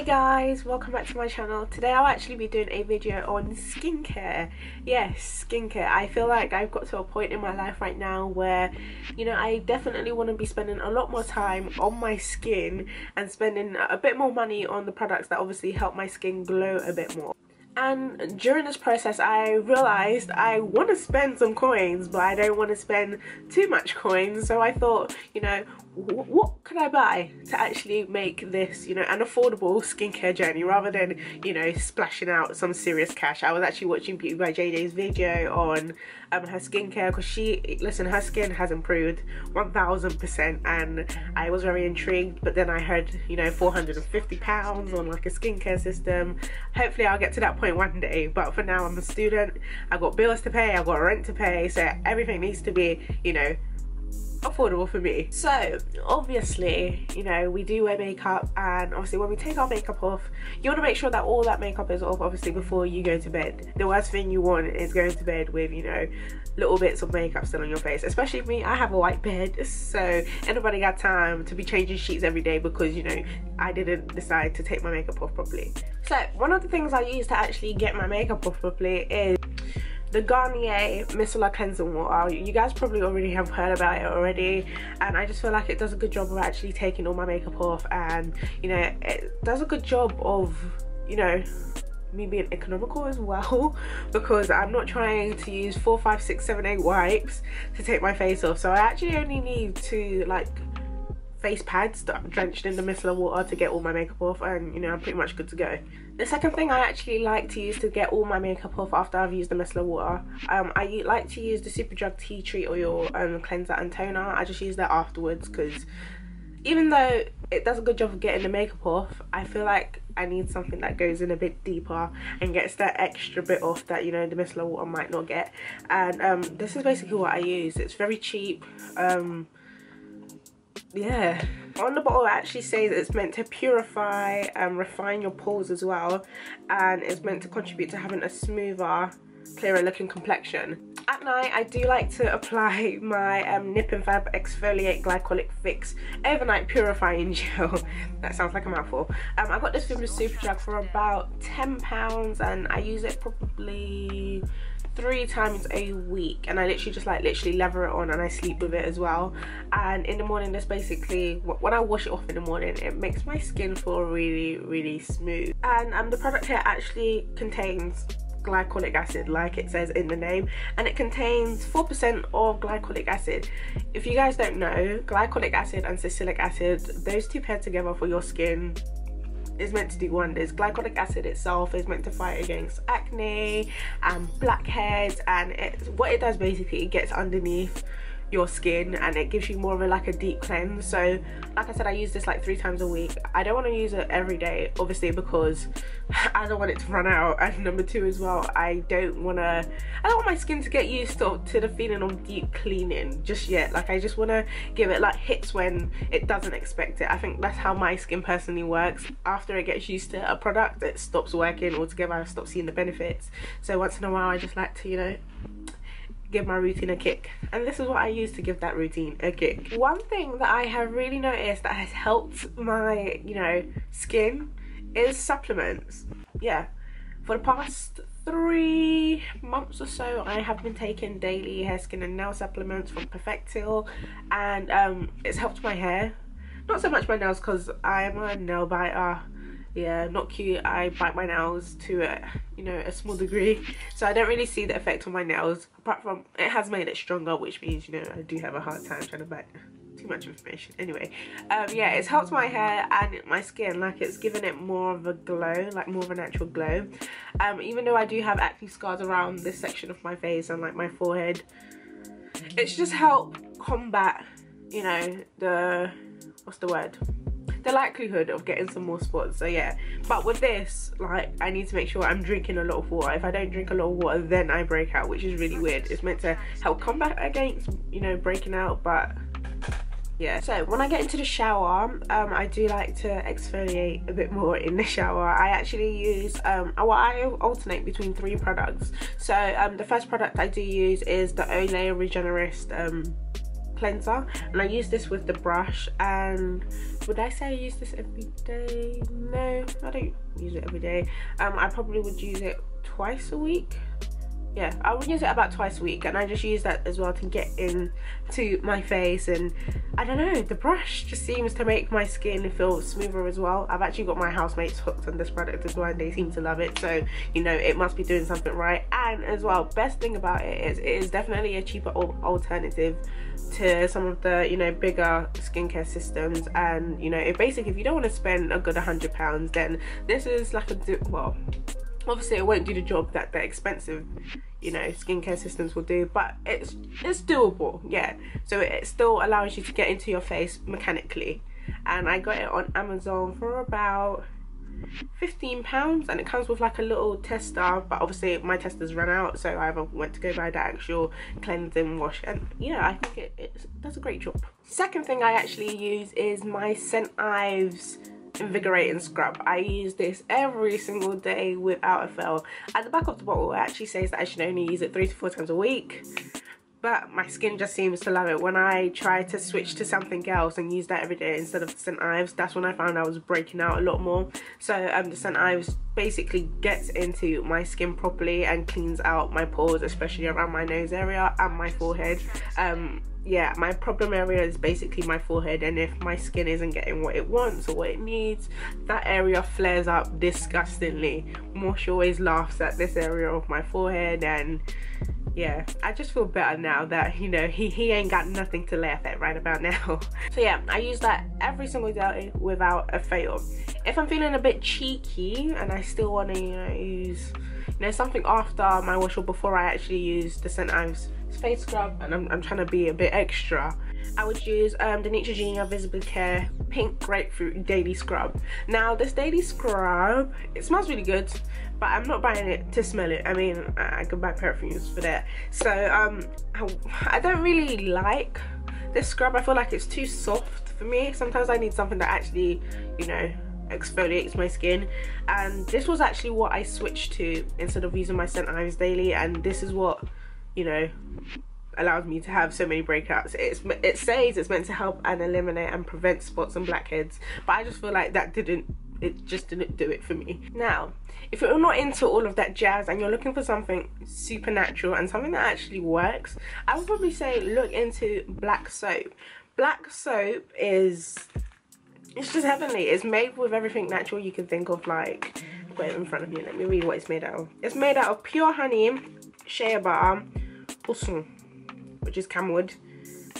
Guys, welcome back to my channel. Today I'll actually be doing a video on skincare. Yes, skincare. I feel like I've got to a point in my life right now where, you know, I definitely want to be spending a lot more time on my skin and spending a bit more money on the products that obviously help my skin glow a bit more. And during this process I realized I want to spend some coins, but I don't want to spend too much coins. So I thought, you know, what could I buy to actually make this, you know, an affordable skincare journey rather than, you know, splashing out some serious cash. I was actually watching Beauty by JJ's video on her skincare because her skin has improved 1000%, and I was very intrigued. But then I heard, you know, £450 on like a skincare system. Hopefully I'll get to that point one day, but for now I'm a student, I've got bills to pay, I've got rent to pay, so everything needs to be, you know, affordable for me. So obviously, you know, we do wear makeup, and obviously when we take our makeup off, you want to make sure that all that makeup is off obviously before you go to bed. The worst thing you want is going to bed with, you know, little bits of makeup still on your face. Especially me, I have a white bed, so anybody got time to be changing sheets every day because, you know, I didn't decide to take my makeup off properly. So one of the things I use to actually get my makeup off properly is the Garnier Micellar cleansing water. You guys probably already have heard about it already, and I just feel like it does a good job of actually taking all my makeup off, and, you know, it does a good job of, you know, me being economical as well, because I'm not trying to use 4, 5, 6, 7, 8 wipes to take my face off. So I actually only need to, like, face pads that I'm drenched in the micellar water to get all my makeup off, and, you know, I'm pretty much good to go. The second thing I actually like to use to get all my makeup off after I've used the micellar water, I like to use the SUPERDRUG tea tree oil cleanser and toner. I just use that afterwards because even though it does a good job of getting the makeup off, I feel like I need something that goes in a bit deeper and gets that extra bit off that, you know, the micellar water might not get. And this is basically what I use. It's very cheap. Yeah, on the bottle it actually says it's meant to purify and refine your pores as well, and it's meant to contribute to having a smoother, clearer looking complexion. At night I do like to apply my Nip and Fab Exfoliate Glycolic Fix Overnight Purifying Gel. That sounds like a mouthful. I got this from the SUPERDRUG for about £10, and I use it probably 3 times a week, and I literally just like lather it on, and I sleep with it as well. And in the morning, this basically, when I wash it off in the morning, it makes my skin feel really smooth. And the product here actually contains glycolic acid, like it says in the name, and it contains 4% of glycolic acid. If you guys don't know, glycolic acid and salicylic acid, those two paired together for your skin is meant to do wonders. Glycolic acid itself is meant to fight against acne and blackheads, and what it does basically, it gets underneath your skin and it gives you more of a deep cleanse. So like I said, I use this like 3 times a week. I don't want to use it every day obviously because I don't want it to run out, and number 2 as well, I don't want my skin to get used to the feeling of deep cleaning just yet. Like, I just want to give it like hits when it doesn't expect it. I think that's how my skin personally works. After it gets used to a product, it stops working altogether. I stop seeing the benefits. So once in a while I just like to, you know, give my routine a kick, and this is what I use to give that routine a kick. One thing that I have really noticed that has helped my, you know, skin is supplements. Yeah, for the past 3 months or so I have been taking daily hair, skin and nail supplements from PERFECTIL, and it's helped my hair, not so much my nails because I am a nail biter. Yeah, not cute. I bite my nails to you know, a small degree, so I don't really see the effect on my nails, apart from it has made it stronger, which means, you know, I do have a hard time trying to bite. Too much information. Anyway, yeah, it's helped my hair and my skin. Like, it's given it more of a glow, like more of a natural glow. Even though I do have acne scars around this section of my face and like my forehead, it's just helped combat, you know, the likelihood of getting some more spots. So yeah, but with this, like, I need to make sure I'm drinking a lot of water. If I don't drink a lot of water, then I break out, which is really weird. It's meant to help combat against, you know, breaking out, but yeah. So when I get into the shower, I do like to exfoliate a bit more in the shower. I actually use I alternate between 3 products. So the first product I do use is the OLAY Regenerist cleanser, and I use this with the brush. And would I say I use this every day? No, I don't use it every day. I probably would use it twice a week. Yeah, I would use it about twice a week, and I just use that as well to get into my face. And I don't know, the brush just seems to make my skin feel smoother as well. I've actually got my housemates hooked on this product as well, and they seem to love it, so you know it must be doing something right. And as well, best thing about it is definitely a cheaper alternative to some of the, you know, bigger skincare systems. And you know, if you don't want to spend a good £100, then this is like well, obviously it won't do the job that the expensive, you know, skincare systems will do, but it's doable. Yeah, so it still allows you to get into your face mechanically. And I got it on Amazon for about £15, and it comes with like a little tester, but obviously my testers ran out, so I went to go buy the actual cleansing wash. And yeah, I think it does a great job. Second thing I actually use is my St. Ives invigorating scrub. I use this every single day without a fail. At the back of the bottle it actually says that I should only use it 3 to 4 times a week, but my skin just seems to love it. When I try to switch to something else and use that every day instead of the St. Ives, that's when I found I was breaking out a lot more. So the St. Ives basically gets into my skin properly and cleans out my pores, especially around my nose area and my forehead. Yeah, my problem area is basically my forehead, and if my skin isn't getting what it wants or what it needs, that area flares up disgustingly. Mosh always laughs at this area of my forehead, and yeah, I just feel better now that, you know, he ain't got nothing to laugh at right about now. So yeah, I use that every single day without a fail. If I'm feeling a bit cheeky and I still want to, you know, use, you know, something after my wash or before I actually use the St. Ives face scrub, and I'm trying to be a bit extra, I would use the NETROGENA Visibly Care Pink Grapefruit Daily Scrub. Now this daily scrub, it smells really good, but I'm not buying it to smell it. I mean, I could buy perfumes for that. So I don't really like this scrub. I feel like it's too soft for me. Sometimes I need something that actually, you know, exfoliates my skin, and this was actually what I switched to instead of using my St. Ives daily. And this is what, you know, allows me to have so many breakouts. It says it's meant to help and eliminate and prevent spots and blackheads, but I just feel like it just didn't do it for me. Now, if you're not into all of that jazz and you're looking for something super natural and something that actually works, I would probably say look into black soap. Black soap it's just heavenly. It's made with everything natural you can think of. Like, I've got it in front of me, let me read what it's made out of. It's made out of pure honey, shea butter, OSUN, which is camwood,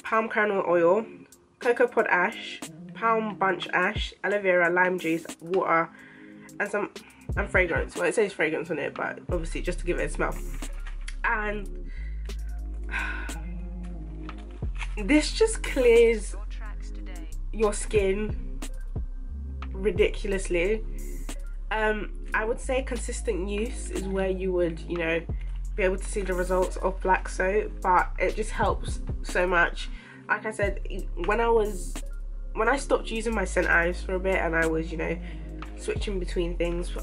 palm kernel oil, cocoa pod ash, palm bunch ash, aloe vera, lime juice, water, and fragrance. Well, it says fragrance on it, but obviously just to give it a smell. And this just clears your skin ridiculously. I would say consistent use is where you would, you know, be able to see the results of black soap, but it just helps so much. Like I said, when I stopped using my St. Ives for a bit and I was, you know, switching between things,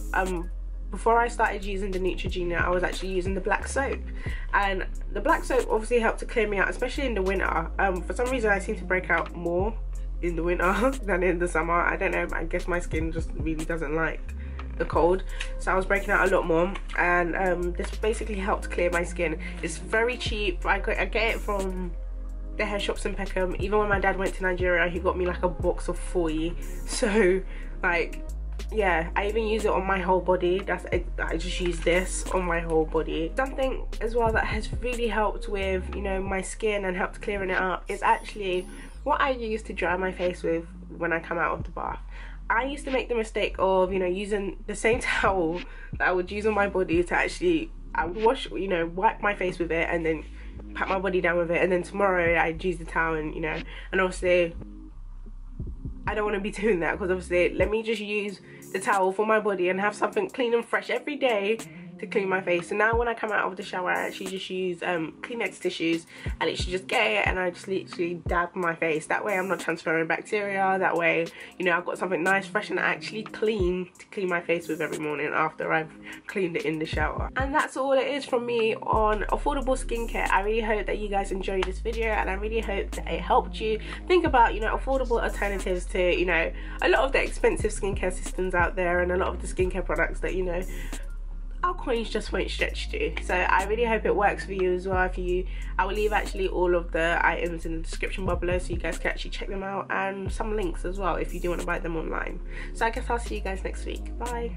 before I started using the Neutrogena, I was actually using the black soap, and the black soap obviously helped to clear me out, especially in the winter. For some reason I seem to break out more in the winter than in the summer. I don't know, I guess my skin just really doesn't like the cold, so I was breaking out a lot more, and this basically helped clear my skin. It's very cheap. I get it from the hair shops in Peckham. Even when my dad went to Nigeria, he got me like a box of 40. So like, yeah, I even use it on my whole body. I just use this on my whole body. Something as well that has really helped with, you know, my skin and helped clearing it up is actually what I use to dry my face with when I come out of the bath. I used to make the mistake of, you know, using the same towel that I would use on my body to actually, I would wash, you know, wipe my face with it and then pat my body down with it, and then tomorrow I'd use the towel, and, you know, and obviously I don't want to be doing that, because obviously let me just use the towel for my body and have something clean and fresh every day to clean my face. So now when I come out of the shower, I actually just use Kleenex tissues. I literally just get it and I just literally dab my face. That way I'm not transferring bacteria. That way, you know, I've got something nice, fresh and actually clean to clean my face with every morning after I've cleaned it in the shower. And that's all it is from me on affordable skincare. I really hope that you guys enjoyed this video, and I really hope that it helped you think about, you know, affordable alternatives to, you know, a lot of the expensive skincare systems out there and a lot of the skincare products that, you know, our coins just won't stretch to. So I really hope it works for you as well. I will leave actually all of the items in the description bar below so you guys can actually check them out, and some links as well if you do want to buy them online. So I guess I'll see you guys next week. Bye.